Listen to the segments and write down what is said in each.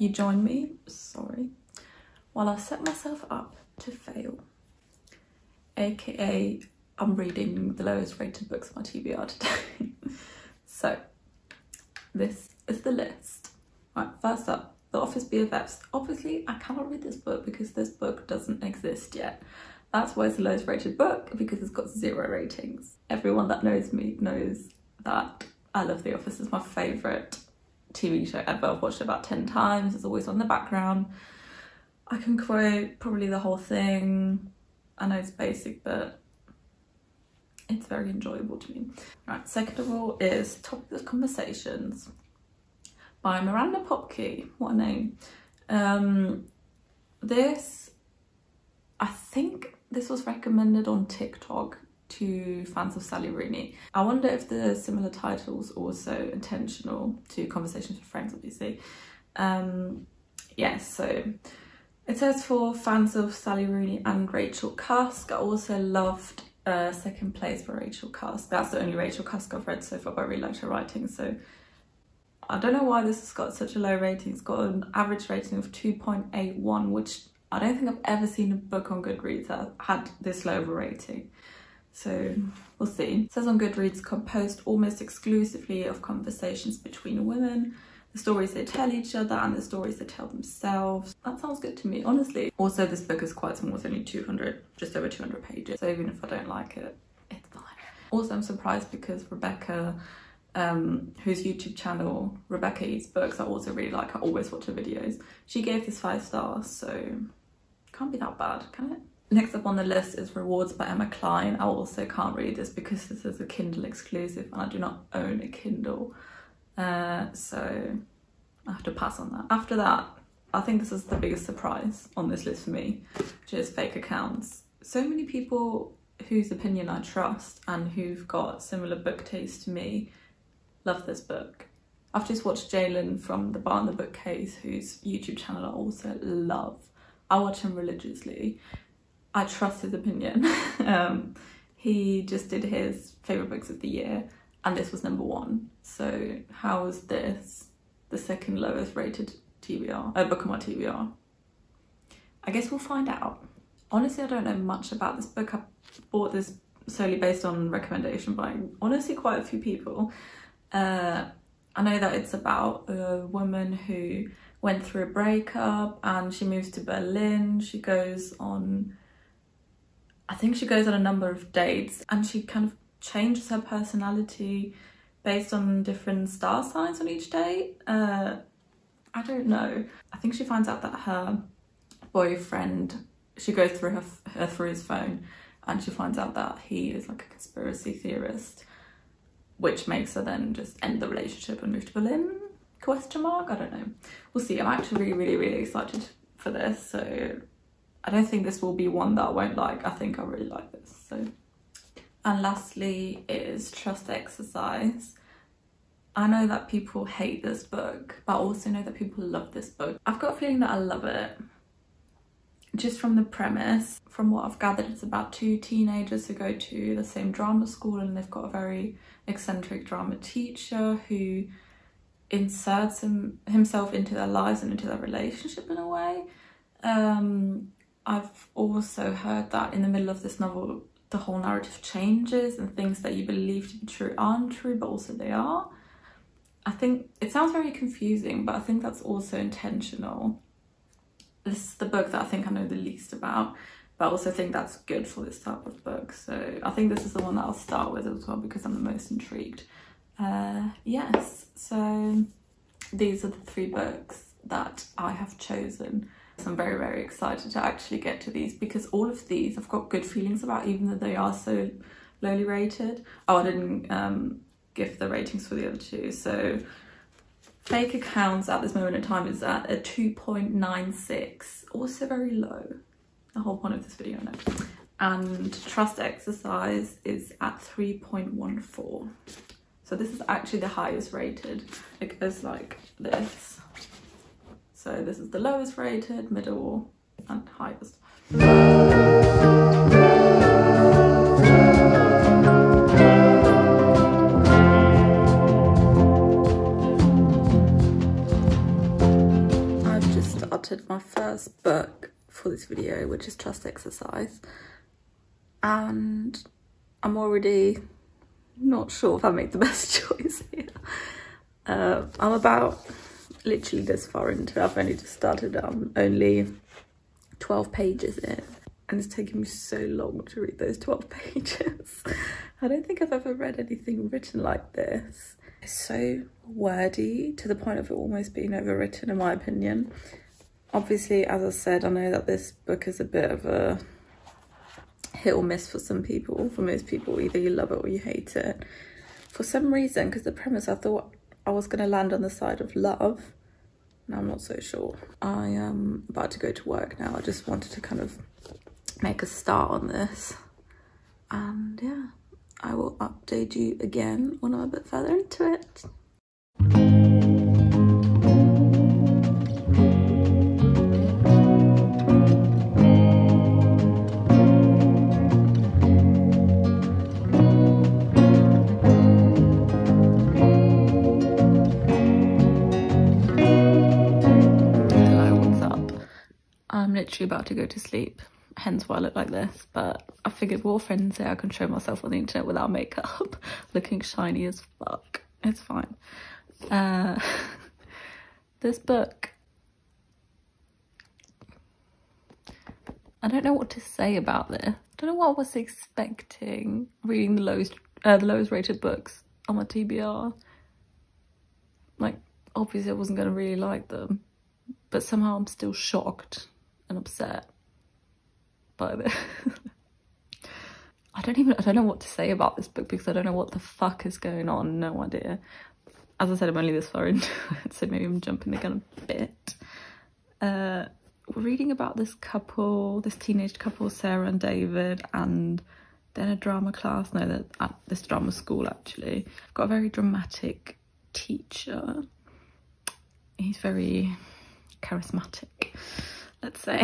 you join me, sorry, while I set myself up to fail. AKA, I'm reading the lowest rated books on my TBR today. So, this is the list. Right, first up, The Office BFFs. Obviously, I cannot read this book because this book doesn't exist yet. That's why it's the lowest rated book, because it's got 0 ratings. Everyone that knows me knows that I love The Office. It's my favourite TV show ever. I've watched it about 10 times. It's always on the background. I can quote probably the whole thing. I know it's basic, but it's very enjoyable to me. Right, second of all is Topic Conversations by Miranda Popke. What a name. I think this was recommended on TikTok to fans of Sally Rooney. I wonder if the similar title's also intentional to Conversations with Friends, obviously. Yes, so it says for fans of Sally Rooney and Rachel Cusk. I also loved Second Place for Rachel Cusk. That's the only Rachel Cusk I've read so far, but I really liked her writing. So I don't know why this has got such a low rating. It's got an average rating of 2.81, which I don't think I've ever seen a book on Goodreads that had this low of a rating. So we'll see. It says on Goodreads, composed almost exclusively of conversations between women, the stories they tell each other and the stories they tell themselves. That sounds good to me, honestly. Also, this book is quite small. It's only just over 200 pages. So even if I don't like it, it's fine. Also, I'm surprised because Rebecca, whose YouTube channel, Rebecca Eats Books, I also really like. I always watch her videos. She gave this 5 stars, so can't be that bad, can it? Next up on the list is Rewards by Emma Cline. I also can't read this because this is a Kindle exclusive and I do not own a Kindle. So I have to pass on that. After that, I think this is the biggest surprise on this list for me, which is Fake Accounts. So many people whose opinion I trust and who've got similar book taste to me love this book. I've just watched Jalen from the Bar and the Bookcase, whose YouTube channel I also love. I watch him religiously. I trust his opinion. He just did his favourite books of the year and this was #1. So how is this the second lowest rated book on my TBR? I guess we'll find out. Honestly, I don't know much about this book. I bought this solely based on recommendation by honestly quite a few people. I know that it's about a woman who went through a breakup and she moves to Berlin. She goes on, I think she goes on a number of dates and she kind of changes her personality based on different star signs on each date. I don't know. I think she finds out that her boyfriend, she goes through through his phone and she finds out that he is like a conspiracy theorist, which makes her then just end the relationship and move to Berlin? Question mark? I don't know. We'll see. I'm actually really excited for this. So I don't think this will be one that I won't like. I think I really like this. So, and lastly is Trust Exercise. I know that people hate this book, but I also know that people love this book. I've got a feeling that I love it. Just from the premise, from what I've gathered, it's about 2 teenagers who go to the same drama school and they've got a very eccentric drama teacher who inserts himself into their lives and into their relationship in a way. I've also heard that in the middle of this novel, the whole narrative changes and things that you believe to be true aren't true, but also they are. I think it sounds very confusing, but I think that's also intentional. This is the book that I think I know the least about, but I also think that's good for this type of book. So I think this is the one that I'll start with as well because I'm the most intrigued. Yes, so these are the 3 books that I have chosen. So I'm very excited to actually get to these because all of these I've got good feelings about, even though they are so lowly rated. Oh, I didn't give the ratings for the other 2. So Fake Accounts at this moment in time is at a 2.96, also very low. The whole point of this video, I know. And Trust Exercise is at 3.14. So this is actually the highest rated. It goes like this. So this is the lowest rated, middle, and highest. started my first book for this video, which is Trust Exercise, and I'm already not sure if I made the best choice here. I'm about literally this far into it. I've only just started. Only 12 pages in, and it's taken me so long to read those 12 pages. I don't think I've ever read anything written like this. It's so wordy to the point of it almost being overwritten, in my opinion. Obviously, as I said, I know that this book is a bit of a hit or miss for some people. For most people, either you love it or you hate it. For some reason, because the premise, I thought I was going to land on the side of love. Now I'm not so sure. I am about to go to work now. I just wanted to kind of make a start on this. And yeah, I will update you again when I'm a bit further into it. I'm literally about to go to sleep, hence why I look like this, but I figured what friends say I can show myself on the internet without makeup, looking shiny as fuck. It's fine. This book, I don't know what to say about this. I don't know what I was expecting reading the lowest rated books on my TBR. Like, obviously I wasn't going to really like them, but somehow I'm still shocked and upset by this. I don't know what to say about this book because I don't know what the fuck is going on. No idea. As I said, I'm only this far into it, so maybe I'm jumping the gun a bit. We're reading about this couple, this teenage couple, Sarah and David, and they're in a drama class. No, they're at this drama school actually. I've got a very dramatic teacher. He's very charismatic, let's say.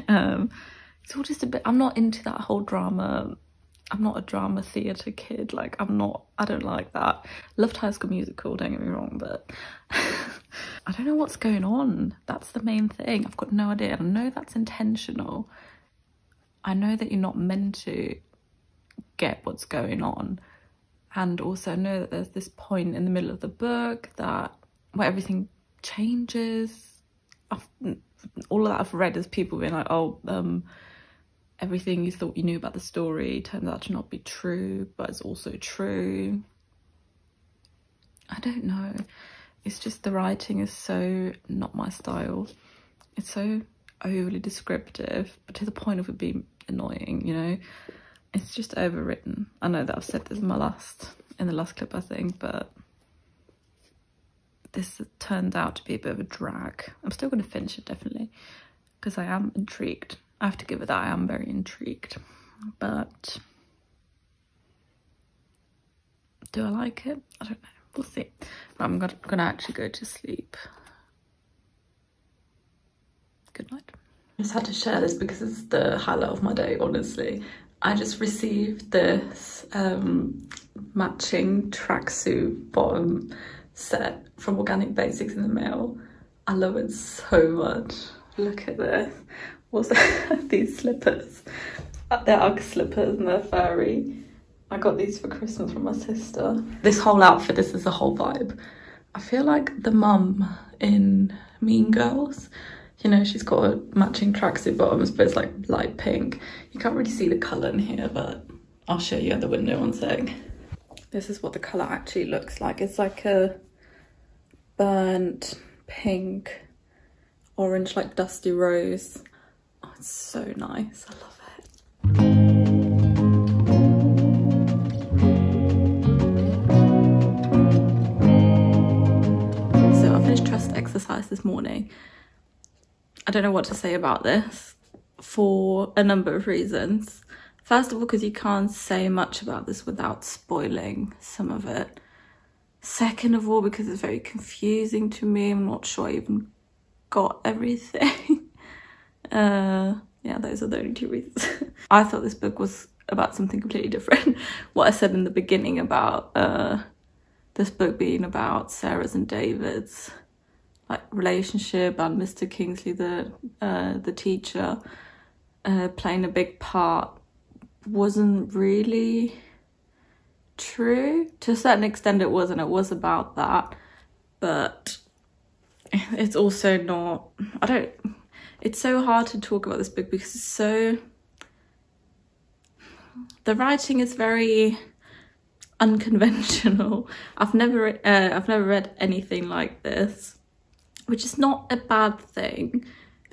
It's all just a bit, I'm not into that whole drama. I'm not a drama theatre kid. Like, I don't like that. Loved High School Musical, don't get me wrong, but I don't know what's going on. That's the main thing. I've got no idea. I know that's intentional. I know that you're not meant to get what's going on. And also I know that there's this point in the middle of the book where everything changes. All of that I've read is people being like, oh, everything you thought you knew about the story turns out to not be true, but it's also true. I don't know. It's just the writing is so not my style. It's so overly descriptive, but to the point of it being annoying, you know? It's just overwritten. I know that I've said this in the last clip, I think, but this turned out to be a bit of a drag. I'm still going to finish it, definitely, because I am intrigued. I have to give it that. I am very intrigued. But do I like it? I don't know. We'll see. But I'm going to actually go to sleep. Good night. I just had to share this because it's the highlight of my day, honestly. I just received this matching tracksuit bottom set from Organic Basics in the mail. I love it so much. Look at this. Also, these slippers. They're Ugg slippers and they're furry. I got these for Christmas from my sister. This whole outfit, this is the whole vibe. I feel like the mum in Mean Girls. You know, she's got a matching tracksuit bottoms, but it's like light pink. You can't really see the colour in here, but I'll show you at the window one sec. This is what the colour actually looks like. It's like a burnt pink, orange, like dusty rose. Oh, it's so nice. I love it. So I finished Trust Exercise this morning. I don't know what to say about this for a number of reasons. First of all, because you can't say much about this without spoiling some of it. Second of all, because it's very confusing to me. I'm not sure I even got everything. Yeah, those are the only two reasons. I thought this book was about something completely different. What I said in the beginning about this book being about Sarah's and David's like relationship and Mr. Kingsley, the teacher, playing a big part wasn't really true. To a certain extent it wasn't. It was about that, but it's also not, it's so hard to talk about this book because it's so, the writing is very unconventional. I've never read anything like this, which is not a bad thing.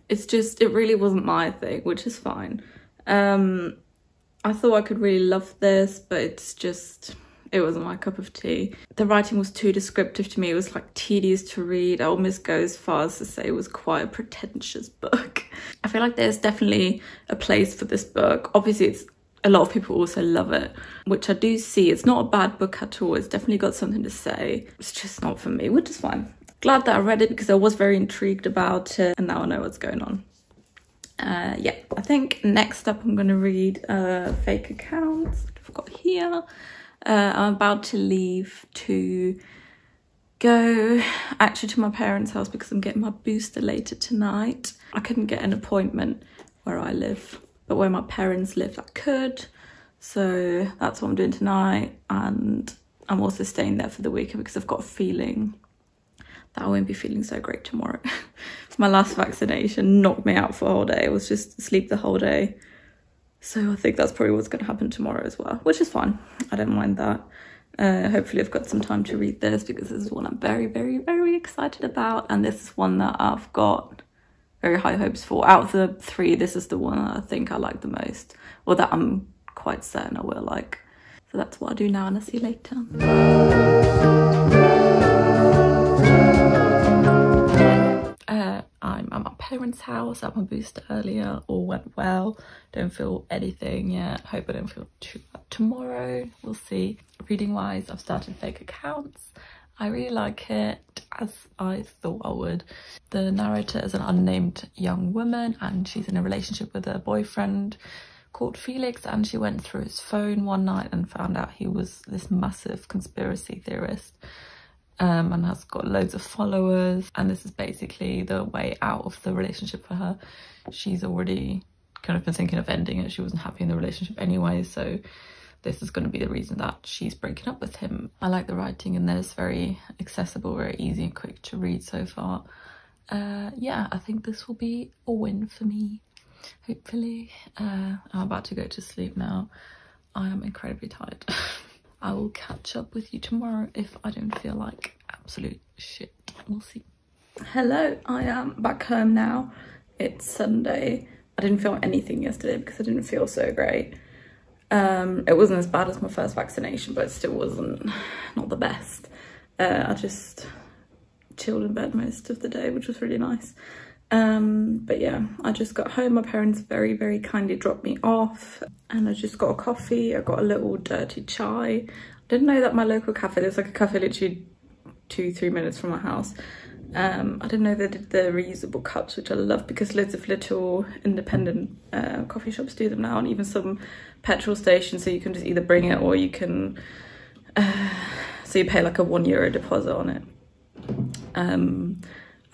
It's just, it really wasn't my thing, which is fine. I thought I could really love this, but it's just, it wasn't my cup of tea. The writing was too descriptive to me. It was like tedious to read. I almost go as far as to say it was quite a pretentious book. I feel like there's definitely a place for this book. Obviously, it's, a lot of people also love it, which I do see. It's not a bad book at all. It's definitely got something to say. It's just not for me, which is fine. Glad that I read it because I was very intrigued about it, and now I know what's going on. Yeah, I think next up I'm going to read Fake Accounts, which I've got here. I'm about to leave to go actually to my parents' house because I'm getting my booster later tonight. I couldn't get an appointment where I live, but where my parents live I could. So that's what I'm doing tonight, and I'm also staying there for the weekend because I've got a feeling that I won't be feeling so great tomorrow. My last vaccination knocked me out for a whole day. I was just asleep the whole day. So I think that's probably what's going to happen tomorrow as well, which is fine. I don't mind that. Hopefully I've got some time to read this because this is one I'm very, very, very excited about. And this is one that I've got very high hopes for. Out of the three, this is the one that I think I like the most, or that I'm quite certain I will like. So that's what I'll do now, and I'll see you later. I'm at my parents' house, at my booster earlier. All went well. Don't feel anything yet. Hope I don't feel too bad tomorrow. We'll see. Reading wise, I've started Fake Accounts. I really like it, as I thought I would. The narrator is an unnamed young woman, and she's in a relationship with her boyfriend called Felix, and she went through his phone one night and found out he was this massive conspiracy theorist. And has got loads of followers, and this is basically the way out of the relationship for her. She's already kind of been thinking of ending it. She wasn't happy in the relationship anyway, so this is going to be the reason that she's breaking up with him. I like the writing in this, very accessible, very easy and quick to read so far. Yeah, I think this will be a win for me, hopefully. I'm about to go to sleep now. I am incredibly tired. I will catch up with you tomorrow if I don't feel like absolute shit. We'll see. Hello, I am back home now. It's Sunday. I didn't film anything yesterday because I didn't feel so great. It wasn't as bad as my first vaccination, but it still wasn't, not the best. I just chilled in bed most of the day, which was really nice. But yeah, I just got home. My parents very, very kindly dropped me off, and I just got a coffee. I got a little dirty chai. I didn't know that my local cafe, there's like a cafe literally 2-3 minutes from my house. I didn't know they did the reusable cups, which I love because loads of little independent coffee shops do them now, and even some petrol stations, so you can just either bring it or you can, so you pay like a €1 deposit on it.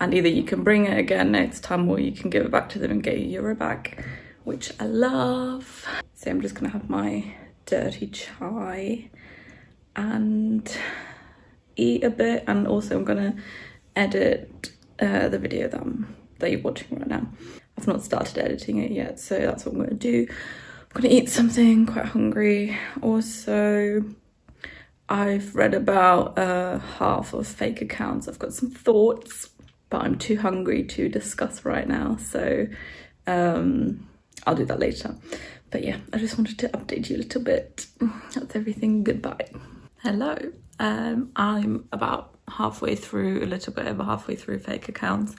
And either you can bring it again next time or you can give it back to them and get your euro back, which I love. So I'm just gonna have my dirty chai and eat a bit, and also I'm gonna edit the video that you're watching right now. I've not started editing it yet, so that's what I'm gonna do. I'm gonna eat something, quite hungry. Also, I've read about half of Fake Accounts. I've got some thoughts, but I'm too hungry to discuss right now, so I'll do that later. But yeah, I just wanted to update you a little bit. That's everything. Goodbye. Hello. I'm about halfway through, a little bit over halfway through Fake Accounts.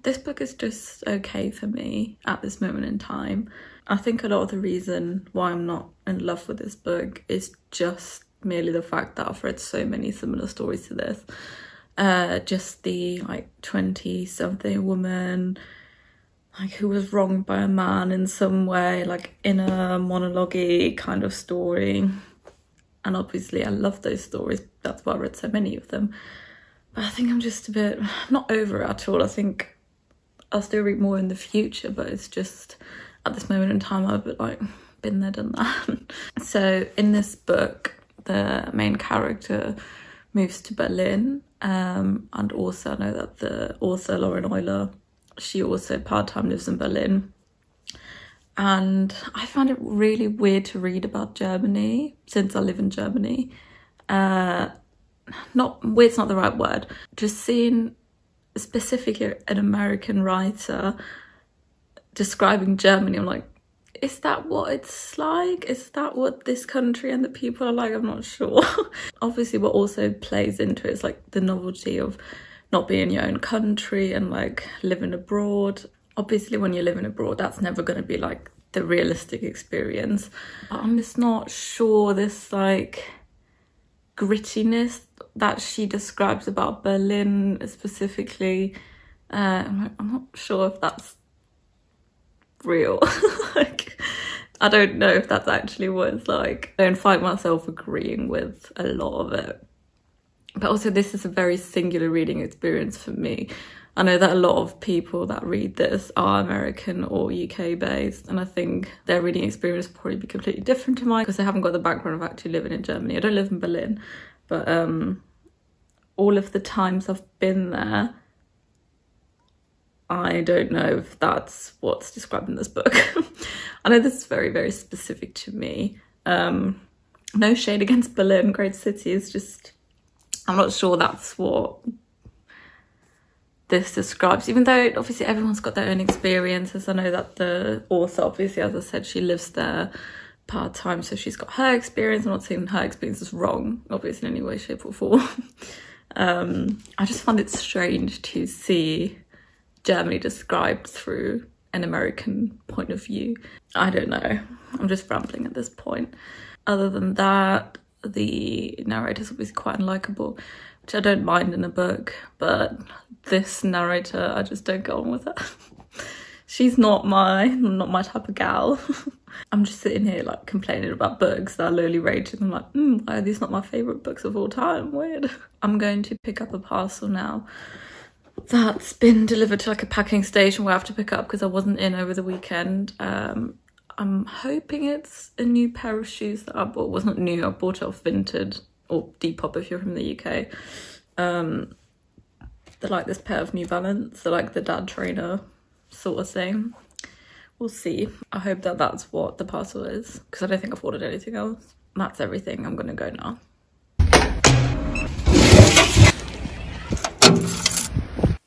This book is just okay for me at this moment in time. I think a lot of the reason why I'm not in love with this book is just merely the fact that I've read so many similar stories to this. Just the like 20-something woman like who was wronged by a man in some way, like in a monologue-y kind of story. And obviously I love those stories, that's why I read so many of them. I think I'm just a bit, not over it at all. I think I'll still read more in the future, but it's just at this moment in time I've like been there, done that. So in this book, the main character moves to Berlin, and also I know that the author Lauren Euler, she also part-time lives in Berlin. And I found it really weird to read about Germany since I live in Germany. Not weird's not the right word. Just seeing specifically an American writer describing Germany, I'm like, is that what it's like? Is that what this country and the people are like? I'm not sure. Obviously what also plays into it is like the novelty of not being in your own country and like living abroad. Obviously when you're living abroad, that's never going to be like the realistic experience. I'm just not sure this like grittiness that she describes about Berlin specifically. I'm not sure if that's real. Like, I don't know if that's actually what it's like. I don't find myself agreeing with a lot of it. But also this is a very singular reading experience for me. I know that a lot of people that read this are American or UK based, and I think their reading experience will probably be completely different to mine because they haven't got the background of actually living in Germany. I don't live in Berlin, but all of the times I've been there, I don't know if that's what's described in this book. I know this is very, very specific to me. No shade against Berlin, great city. It's just, I'm not sure that's what this describes, even though obviously everyone's got their own experiences. I know that the author, obviously, as I said, she lives there part-time, so she's got her experience. I'm not saying her experience is wrong, obviously, in any way, shape or form. I just find it strange to see Germany described through an American point of view. I don't know, I'm just rambling at this point. Other than that, the narrator's obviously quite unlikable, which I don't mind in a book, but this narrator, I just don't go on with her. She's not my type of gal. I'm just sitting here like complaining about books that are lowly rated. I'm like, why are these not my favourite books of all time? Weird. I'm going to pick up a parcel now that's been delivered to like a packing station where I have to pick up because I wasn't in over the weekend. I'm hoping it's a new pair of shoes that I bought. It wasn't new, I bought it off Vinted or Depop if you're from the UK. They're like this pair of New Balance. They're like the dad trainer sort of thing. We'll see. I hope that that's what the parcel is because I don't think I've ordered anything else. That's everything. I'm gonna go now.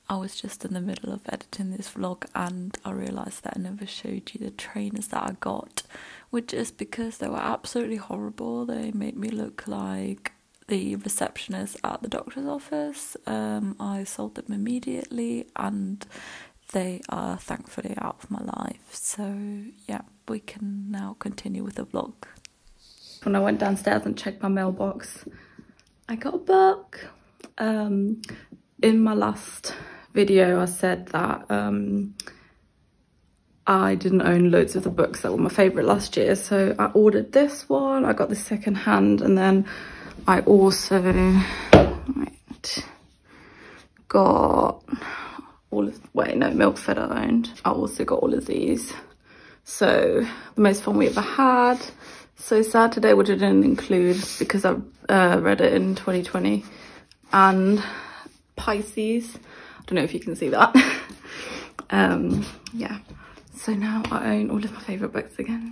I was just in the middle of editing this vlog and I realised that I never showed you the trainers that I got, which is because they were absolutely horrible. They made me look like the receptionist at the doctor's office. I sold them immediately and they are thankfully out of my life. So yeah, we can now continue with the vlog. When I went downstairs and checked my mailbox, I got a book. In my last video I said that I didn't own loads of the books that were my favourite last year, so I ordered this one. I got this second hand, and then I also got all of, Milk Fed I owned. I also got all of these. So the most fun we ever had. So sad today, which I didn't include because I read it in 2020. And Pisces, I don't know if you can see that. Yeah, so now I own all of my favourite books again.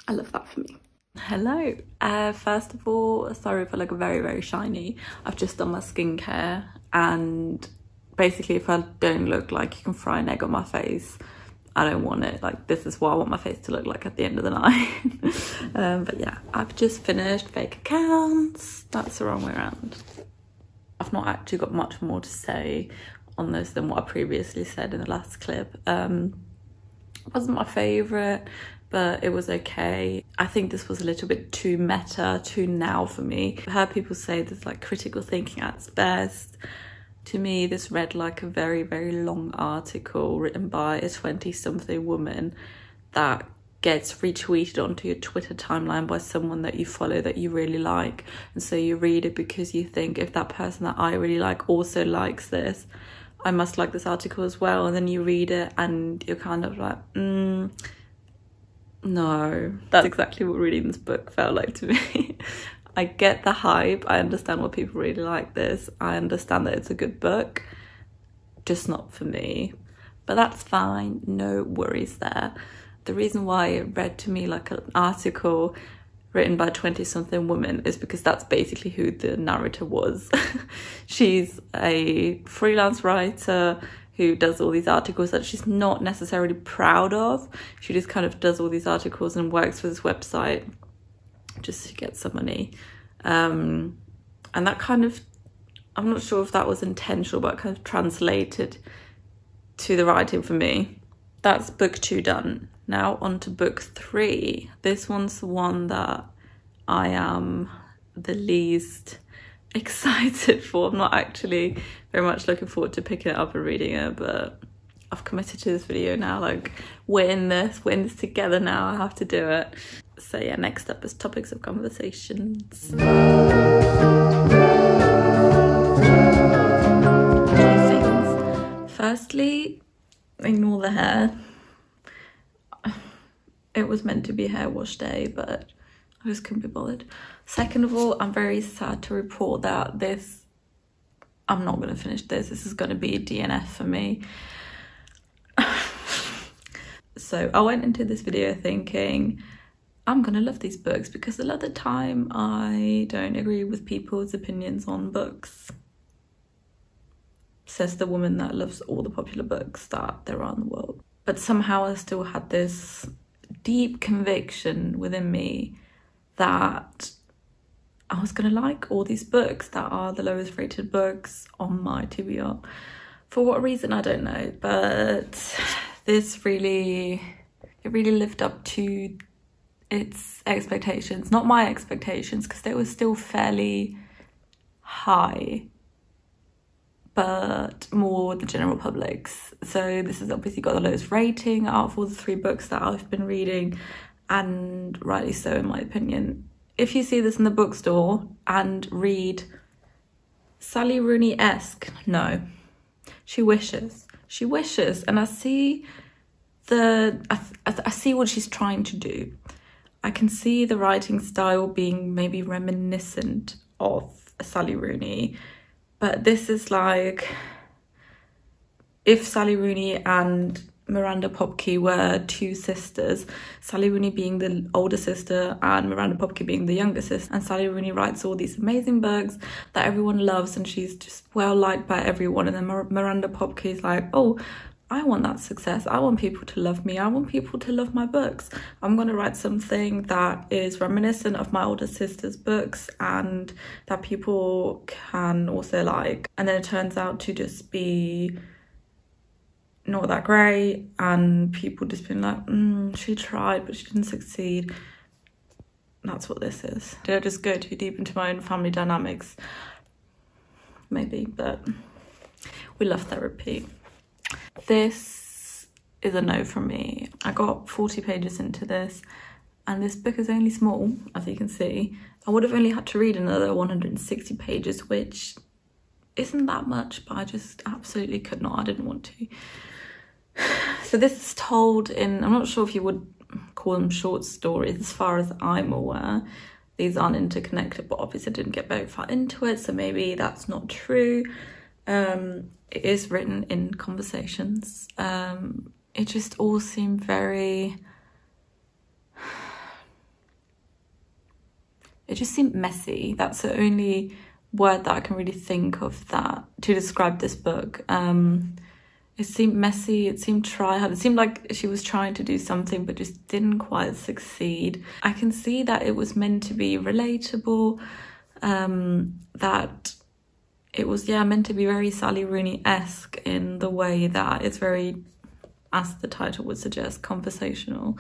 I love that for me. Hello. First of all, sorry for like a very, very shiny. I've just done my skincare, and basically if I don't look like you can fry an egg on my face, I don't want it. Like, this is what I want my face to look like at the end of the night. But yeah, I've just finished fake accounts. That's the wrong way around. I've not actually got much more to say on this than what I previously said in the last clip. It wasn't my favourite, but it was okay. I think this was a little bit too meta, too now for me. I've heard people say this like critical thinking at its best. To me, this read like a very, very long article written by a 20-something woman that gets retweeted onto your Twitter timeline by someone that you follow that you really like, and so you read it because you think, if that person that I really like also likes this, I must like this article as well. And then you read it and you're kind of like, no. That's exactly what reading this book felt like to me. I get the hype, I understand why people really like this, I understand that it's a good book, just not for me. But that's fine, no worries there. The reason why it read to me like an article written by a 20-something woman is because that's basically who the narrator was. She's a freelance writer who does all these articles that she's not necessarily proud of. She just kind of does all these articles and works for this website just to get some money. And that kind of, I'm not sure if that was intentional, but it kind of translated to the writing for me. That's book 2 done. Now on to book 3. This one's the one that I am the least excited for. I'm not actually very much looking forward to picking it up and reading it, but I've committed to this video now. Like, we're in this together now, I have to do it. So yeah, next up is topics of conversations. Two things. Firstly, ignore the hair. It was meant to be a hair wash day, but I just couldn't be bothered. Second of all, I'm very sad to report that I'm not going to finish this. This is going to be a DNF for me. So I went into this video thinking, I'm going to love these books, because a lot of the time I don't agree with people's opinions on books. Says the woman that loves all the popular books that there are in the world. But somehow I still had this deep conviction within me that I was going to like all these books that are the lowest rated books on my TBR. For what reason, I don't know, but this really lived up to its expectations. Not my expectations, because they were still fairly high, but more the general public's. So this has obviously got the lowest rating out of all the 3 books that I've been reading, and rightly so in my opinion. If you see this in the bookstore and read Sally Rooney-esque, no. She wishes, and I see I see what she's trying to do. I can see the writing style being maybe reminiscent of Sally Rooney, but this is like if Sally Rooney and Miranda Popke were 2 sisters, Sally Rooney being the older sister and Miranda Popke being the younger sister, and Sally Rooney writes all these amazing books that everyone loves and she's just well liked by everyone, and then Miranda Popke is like, oh, I want that success, I want people to love me, I want people to love my books, I'm going to write something that is reminiscent of my older sister's books and that people can also like. And then it turns out to just be not that great, and people just been like, she tried but she didn't succeed. That's what this is. Did I just go too deep into my own family dynamics? Maybe, but we love therapy. This is a no from me. I got 40 pages into this, and this book is only small, as you can see. I would have only had to read another 160 pages, which isn't that much, but I just absolutely could not. I didn't want to. So this is told in, I'm not sure if you would call them short stories, as far as I'm aware. These aren't interconnected, but obviously I didn't get very far into it, so maybe that's not true. It is written in conversations. It just all seemed very... It just seemed messy. That's the only word that I can really think of that to describe this book. It seemed messy, it seemed try-hard, it seemed like she was trying to do something but just didn't quite succeed. I can see that it was meant to be relatable, that it was, yeah, meant to be very Sally Rooney-esque in the way that it's very, as the title would suggest, conversational.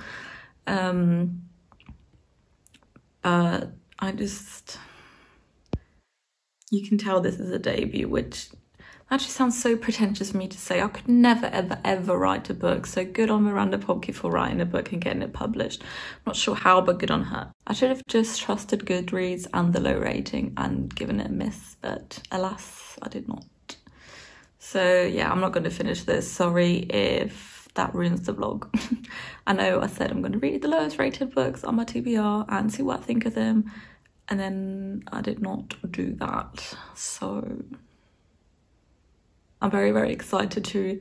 But I just... You can tell this is a debut, which Actually sounds so pretentious for me to say. I could never, ever, ever write a book. So good on Miranda Podke for writing a book and getting it published. I'm not sure how, but good on her. I should have just trusted Goodreads and the low rating and given it a miss, but alas, I did not. So yeah, I'm not going to finish this. Sorry if that ruins the vlog. I know I said I'm going to read the lowest rated books on my TBR and see what I think of them. And then I did not do that. So I'm very, very excited to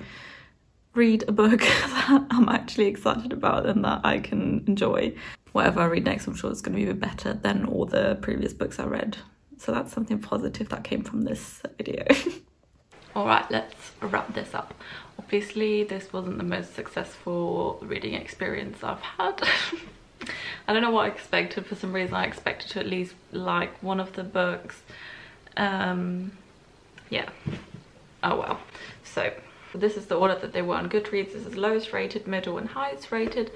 read a book that I'm actually excited about and that I can enjoy. Whatever I read next, I'm sure it's going to be even better than all the previous books I read. So that's something positive that came from this video. All right, let's wrap this up. Obviously, this wasn't the most successful reading experience I've had. I don't know what I expected. For some reason, I expected to at least like one of the books. Yeah. Oh well. So this is the order that they were on Goodreads. This is lowest rated, middle and highest rated.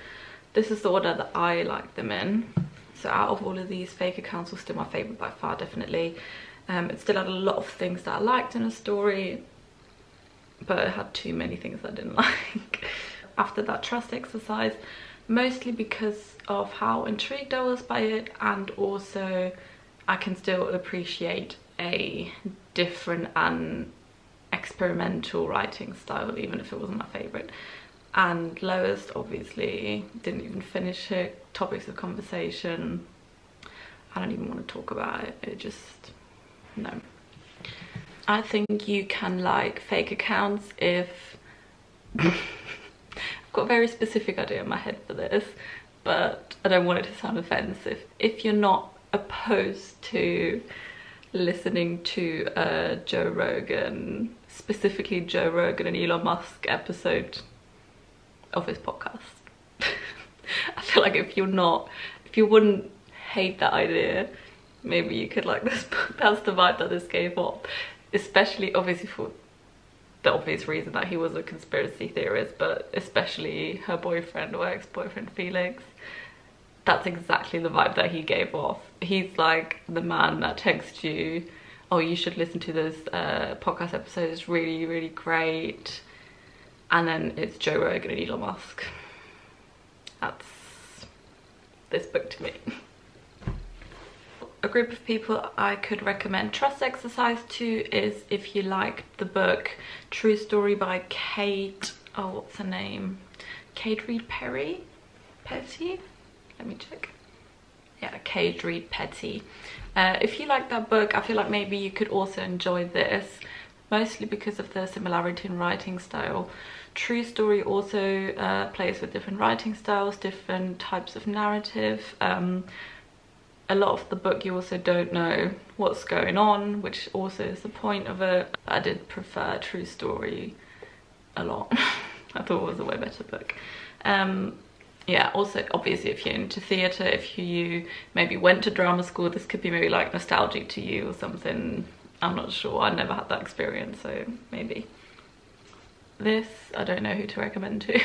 This is the order that I like them in. So out of all of these, fake accounts were still my favourite by far, definitely. It still had a lot of things that I liked in a story, but it had too many things I didn't like. After that trust exercise, mostly because of how intrigued I was by it, and also I can still appreciate a different and experimental writing style, even if it wasn't my favourite. And lowest, obviously, didn't even finish it. Topics of conversation, I don't even want to talk about it. It just, no. I think you can like fake accounts if I've got a very specific idea in my head for this, but I don't want it to sound offensive. If you're not opposed to listening to Joe Rogan, specifically Joe Rogan and Elon Musk episode of his podcast. I feel like if you wouldn't hate that idea, maybe you could like this book. That's the vibe that this gave off, especially obviously for the obvious reason that he was a conspiracy theorist, but especially her boyfriend or ex-boyfriend Felix. That's exactly the vibe that he gave off. He's like the man that texts you, oh, you should listen to this podcast episode, it's really, really great. And then it's Joe Rogan and Elon Musk. That's this book to me. A group of people I could recommend trust exercise to is if you liked the book True Story by Kate, oh, what's her name? Kate Reed Petty? Let me check. Yeah, Kate Reed Petty. If you like that book, I feel like maybe you could also enjoy this, mostly because of the similarity in writing style. True Story also plays with different writing styles, different types of narrative. A lot of the book you also don't know what's going on, which also is the point of it. I did prefer True Story a lot. I thought it was a way better book. Yeah, also obviously if you're into theatre, if you maybe went to drama school, this could be maybe like nostalgic to you or something. I'm not sure, I never had that experience, so maybe. This, I don't know who to recommend to. It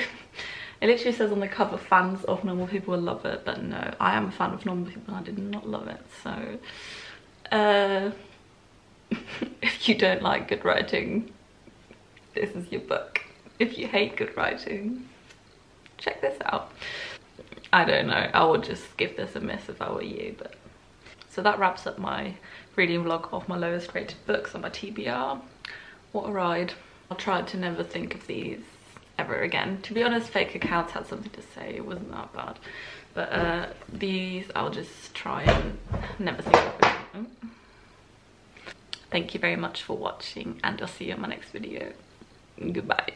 literally says on the cover, fans of normal people will love it, but no, I am a fan of normal people and I did not love it, so if you don't like good writing, this is your book. If you hate good writing, check this out. I don't know, I would just give this a miss if I were you. But so that wraps up my reading vlog of my lowest rated books on my TBR. What a ride. I'll try to never think of these ever again. To be honest, fake accounts had something to say, it wasn't that bad. But these I'll just try and never think of again. Thank you very much for watching and I'll see you in my next video. Goodbye.